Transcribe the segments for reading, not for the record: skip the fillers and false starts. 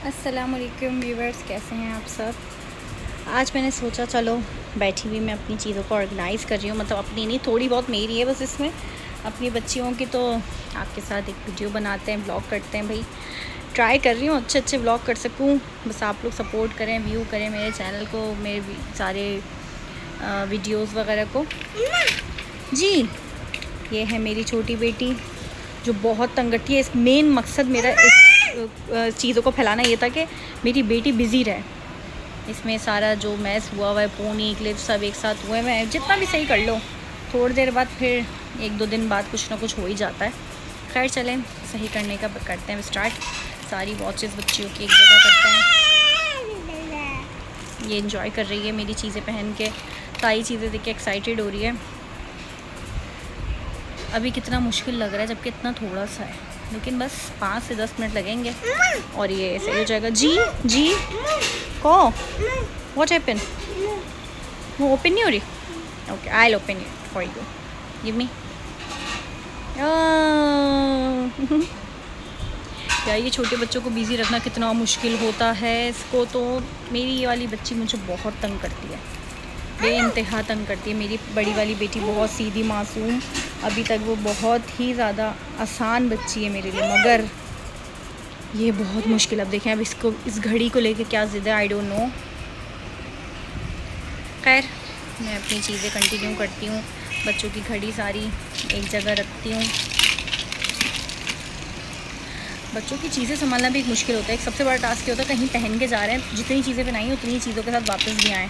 अस्सलाम वालेकुम व्यूवर्स, कैसे हैं आप सब। आज मैंने सोचा चलो बैठी हुई मैं अपनी चीज़ों को ऑर्गेनाइज़ कर रही हूँ, मतलब अपनी नहीं, थोड़ी बहुत मेरी है बस इसमें, अपनी बच्चियों की। तो आपके साथ एक वीडियो बनाते हैं, ब्लॉग करते हैं भाई। ट्राई कर रही हूँ अच्छे अच्छे ब्लॉग कर सकूँ, बस आप लोग सपोर्ट करें, व्यू करें मेरे चैनल को, मेरे सारे वीडियोज़ वगैरह को। जी, ये है मेरी छोटी बेटी जो बहुत तंग करती है। इस मेन मकसद मेरा इस चीज़ों को फैलाना ये था कि मेरी बेटी बिज़ी रहे। इसमें सारा जो मैस हुआ है, पोनी क्लिप सब एक साथ हुए, मैं जितना भी सही कर लो, थोड़ी देर बाद फिर एक दो दिन बाद कुछ ना कुछ हो ही जाता है। खैर चलें, सही करने का करते हैं स्टार्ट। सारी वॉचेस बच्चियों की एक जगह करते हैं। ये एंजॉय कर रही है मेरी चीज़ें पहन के, सारी चीज़ें देख के एक्साइटेड हो रही है। अभी कितना मुश्किल लग रहा है जबकि इतना थोड़ा सा है, लेकिन बस 5 से 10 मिनट लगेंगे और ये सही हो जाएगा। जी जी को व्हाट हैपन? वो ओपन नहीं हो रही? Okay, I will open it for you, give me. यार ये छोटे बच्चों को बिज़ी रखना कितना मुश्किल होता है। इसको तो मेरी ये वाली बच्ची मुझे बहुत तंग करती है, बेइंतहा तंग करती है। मेरी बड़ी वाली बेटी बहुत सीधी मासूम, अभी तक वो बहुत ही ज़्यादा आसान बच्ची है मेरे लिए, मगर ये बहुत मुश्किल। अब देखें अब इसको, इस घड़ी को लेके क्या ज़िद है, आई डोंट नो। खैर मैं अपनी चीज़ें कंटिन्यू करती हूँ, बच्चों की घड़ी सारी एक जगह रखती हूँ। बच्चों की चीज़ें संभालना भी एक मुश्किल होता है। एक सबसे बड़ा टास्क ये होता है कहीं पहन के जा रहे हैं, जितनी चीज़ें पहनाई हैं उतनी चीज़ों के साथ वापस भी आएँ।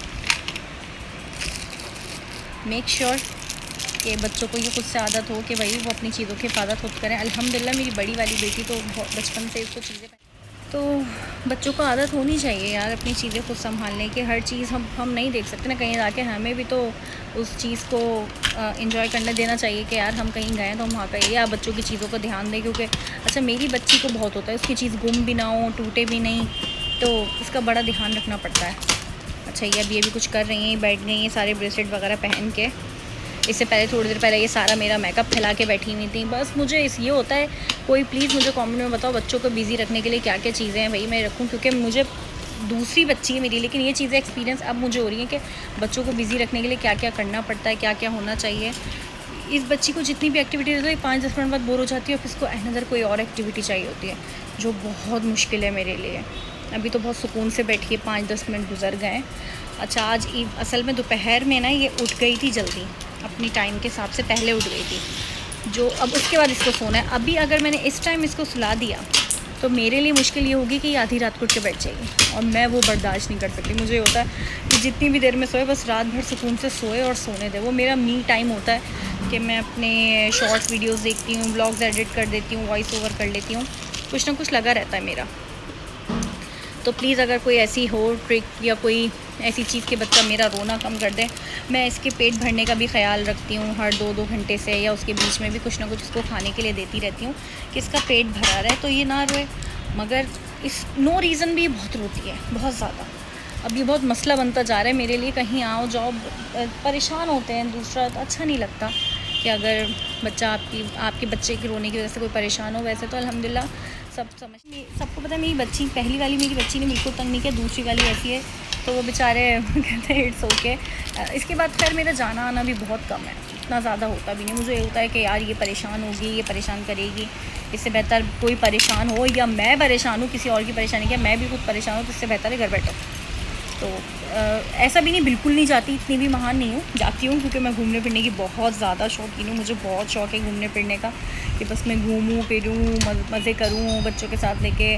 मेक श्योर कि बच्चों को ये खुद से आदत हो कि भाई वो अपनी चीज़ों की हिफाजत खुद करें। अल्हम्दुलिल्लाह मेरी बड़ी वाली बेटी तो बचपन से इसको चीज़ें, तो बच्चों को आदत होनी चाहिए यार अपनी चीज़ें खुद संभालने की। हर चीज़ हम नहीं देख सकते ना, कहीं जाके हमें भी तो उस चीज़ को एंजॉय करने देना चाहिए कि यार हम कहीं गए तो हम वहाँ का या बच्चों की चीज़ों को ध्यान दें। क्योंकि अच्छा मेरी बच्ची को बहुत होता है उसकी चीज़ गुम भी ना हो, टूटे भी नहीं, तो इसका बड़ा ध्यान रखना पड़ता है। अच्छा ये अभी कुछ कर रही हैं, बैठ गई हैं सारे ब्रेसलेट वगैरह पहन के। इससे पहले थोड़ी देर पहले ये सारा मेरा मेकअप फैला के बैठी हुई थी। बस मुझे ये होता है, कोई प्लीज़ मुझे कमेंट में बताओ बच्चों को बिज़ी रखने के लिए क्या क्या चीज़ें हैं भाई मैं रखूँ, क्योंकि मुझे दूसरी बच्ची है मेरी, लेकिन ये चीज़ें एक्सपीरियंस अब मुझे हो रही है कि बच्चों को बिज़ी रखने के लिए क्या क्या करना पड़ता है, क्या क्या होना चाहिए। इस बच्ची को जितनी भी एक्टिविटी देते हैं 5-10 मिनट बाद बोर हो जाती है और फिर इसको अनदर कोई और एक्टिविटी चाहिए होती है, जो बहुत मुश्किल है मेरे लिए। अभी तो बहुत सुकून से बैठी है, 5-10 मिनट गुजर गए। अच्छा आज असल में दोपहर में ना ये उठ गई थी जल्दी, अपनी टाइम के हिसाब से पहले उठ गई थी, जो अब उसके बाद इसको सोना है। अभी अगर मैंने इस टाइम इसको सुला दिया तो मेरे लिए मुश्किल ये होगी कि ये आधी रात को उठ के बैठ जाएगी, और मैं वो बर्दाश्त नहीं कर सकती। मुझे होता है कि जितनी भी देर में सोए बस रात भर सुकून से सोए और सोने दे। वो मेरा मी टाइम होता है कि मैं अपने शॉर्ट्स वीडियोस देखती हूँ, ब्लॉग्स एडिट कर देती हूँ, वॉइस ओवर कर लेती हूँ, कुछ ना कुछ लगा रहता है मेरा। तो प्लीज़ अगर कोई ऐसी हो ट्रिक या कोई ऐसी चीज़ के बच्चा मेरा रोना कम कर दे। मैं इसके पेट भरने का भी ख्याल रखती हूँ, हर 2-2 घंटे से या उसके बीच में भी कुछ ना कुछ इसको खाने के लिए देती रहती हूँ कि इसका पेट भरा रहे तो ये ना रोए। मगर इस नो रीज़न भी बहुत रोती है, बहुत ज़्यादा। अब ये बहुत मसला बनता जा रहा है मेरे लिए, कहीं आओ जाओ परेशान होते हैं। दूसरा अच्छा नहीं लगता कि अगर बच्चा आपके बच्चे के रोने की वजह से कोई परेशान हो। वैसे तो अल्हम्दुलिल्लाह सबको पता है मेरी बच्ची, पहली वाली मेरी बच्ची ने बिल्कुल तंग नहीं किया, दूसरी वाली ऐसी है तो वो बेचारे कहते हैं इट्स ओके। इसके बाद खैर मेरा जाना आना भी बहुत कम है, इतना ज़्यादा होता भी नहीं। मुझे ये होता है कि यार ये परेशान होगी, ये परेशान करेगी, इससे बेहतर कोई परेशान हो या मैं परेशान हूँ किसी और की परेशानी क्या, मैं भी खुद परेशान हूँ, तो इससे बेहतर है घर बैठो। तो ऐसा भी नहीं, बिल्कुल नहीं जाती, इतनी भी महान नहीं हूँ, जाती हूँ क्योंकि मैं घूमने फिरने की बहुत ज़्यादा शौकीन हूँ। मुझे बहुत शौक़ है घूमने फिरने का कि बस मैं घूमूँ फिरूँ, मज़े करूँ बच्चों के साथ लेके।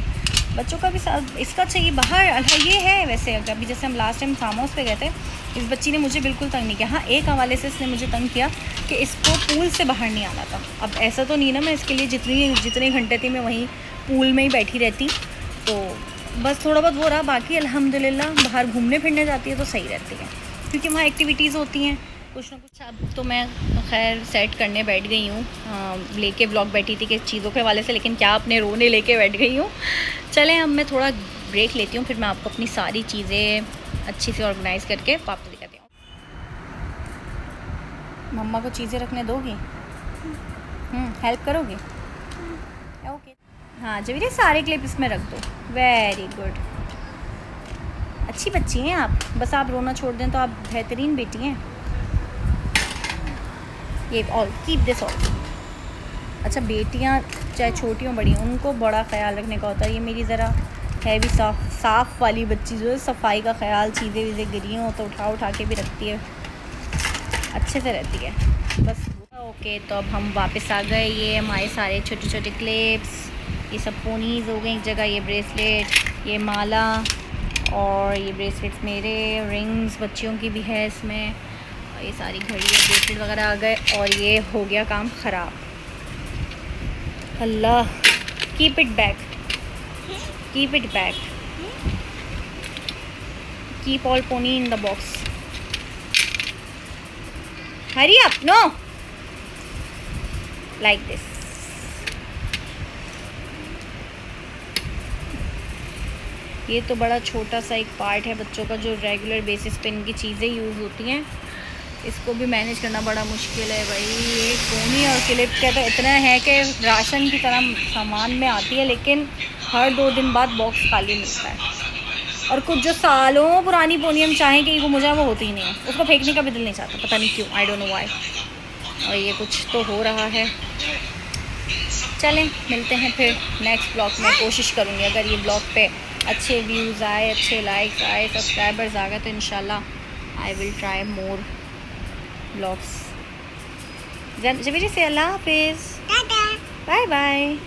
बच्चों का भी साथ इसका चाहिए बाहर। ये है वैसे अभी जैसे हम लास्ट टाइम फार्म हाउस पे गए थे, इस बच्ची ने मुझे बिल्कुल तंग नहीं किया। हाँ एक हवाले से इसने मुझे तंग किया कि इसको पूल से बाहर नहीं आना था। अब ऐसा तो नहीं ना मैं इसके लिए जितने घंटे थी मैं वहीं पूल में ही बैठी रहती, तो बस थोड़ा बहुत वो रहा। बाकी अल्हम्दुलिल्लाह बाहर घूमने फिरने जाती है तो सही रहती है, क्योंकि वहाँ एक्टिविटीज़ होती हैं कुछ ना कुछ। अब तो मैं खैर सेट करने बैठ गई हूँ, लेके ब्लॉग बैठी थी कि चीज़ों के हवाले से, लेकिन क्या अपने रोने लेके बैठ गई हूँ। चलें अब मैं थोड़ा ब्रेक लेती हूँ, फिर मैं आपको अपनी सारी चीज़ें अच्छी से ऑर्गेनाइज़ करके वापस दिखाती हूँ। मम्मा को चीज़ें रखने दोगी? हेल्प करोगे? ओके। हाँ जबीर सारे क्लिप इसमें रख दो। वेरी गुड, अच्छी बच्ची हैं आप, बस आप रोना छोड़ दें तो आप बेहतरीन बेटी हैं। ये ऑल कीप दिस ऑल। अच्छा बेटियाँ चाहे छोटी हों बड़ी हों, उनको बड़ा ख्याल रखने का होता है। ये मेरी ज़रा है भी साफ़ वाली बच्ची जो है, सफाई का ख्याल, चीज़ें वीज़ें गिरी हों तो उठा के भी रखती है, अच्छे से रहती है बस। ओके तो अब हम वापस आ गए। ये हमारे सारे छोटे छोटे क्लिप्स, ये सब पोनीज़ हो गए एक जगह। ये ब्रेसलेट, ये माला और ये ब्रेसलेट्स मेरे, रिंग्स बच्चियों की भी है इसमें, और ये सारी घड़ी और ब्रेसलेट वगैरह आ गए। और ये हो गया काम ख़राब। अल्लाह, keep it back, keep it back, keep all pony in the box, hurry up, no like this. ये तो बड़ा छोटा सा एक पार्ट है बच्चों का जो रेगुलर बेसिस पे इनकी चीज़ें यूज़ होती हैं, इसको भी मैनेज करना बड़ा मुश्किल है भाई। ये पोनी और क्लिप का तो इतना है कि राशन की तरह सामान में आती है, लेकिन हर 2 दिन बाद बॉक्स खाली मिलता है। और कुछ जो सालों पुरानी पोनी हम चाहें कि वो मुझे वो होती ही नहीं है, उसको फेंकने का भी दिल नहीं चाहता, पता नहीं क्यों, आई डोंट नो व्हाई। और ये कुछ तो हो रहा है। चलें मिलते हैं फिर नेक्स्ट ब्लॉग में। कोशिश करूँगी अगर ये ब्लॉग पे अच्छे व्यूज़ आए, अच्छे लाइक्स आए, सब्सक्राइबर्स आ गए तो इंशाल्लाह I will try more blogs. Jabir से अल्लाह हाफिज़, बाय बाय।